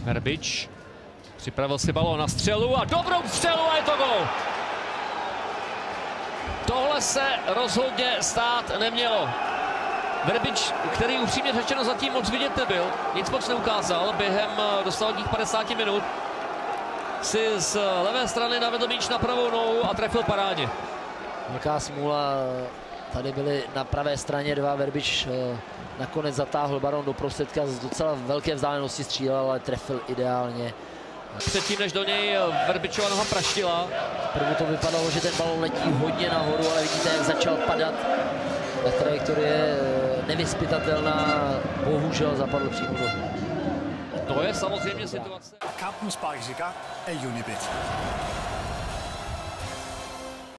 Verbič připravil si balón na střelu a dobrou střelu a je to gol. Tohle se rozhodně stát nemělo. Verbič, který upřímně řečeno zatím moc vidět nebyl, nic moc neukázal během dosavadních 50 minut, si z levé strany navedl míč na pravou nohu a trefil parádně. Velká smůla, tady byli na pravé straně dva, Verbič nakonec zatáhl balón do prostředka, z docela velké vzdálenosti střílel, ale trefil ideálně. Předtím, než do něj Verbičova noha praštila. Prvu to vypadalo, že ten balón letí hodně nahoru, ale vidíte, jak začal padat. Ta trajektorie je nevyzpytatelná, bohužel zapadl přímo do. To je samozřejmě situace. Kampen sparkes i gang af Unibet.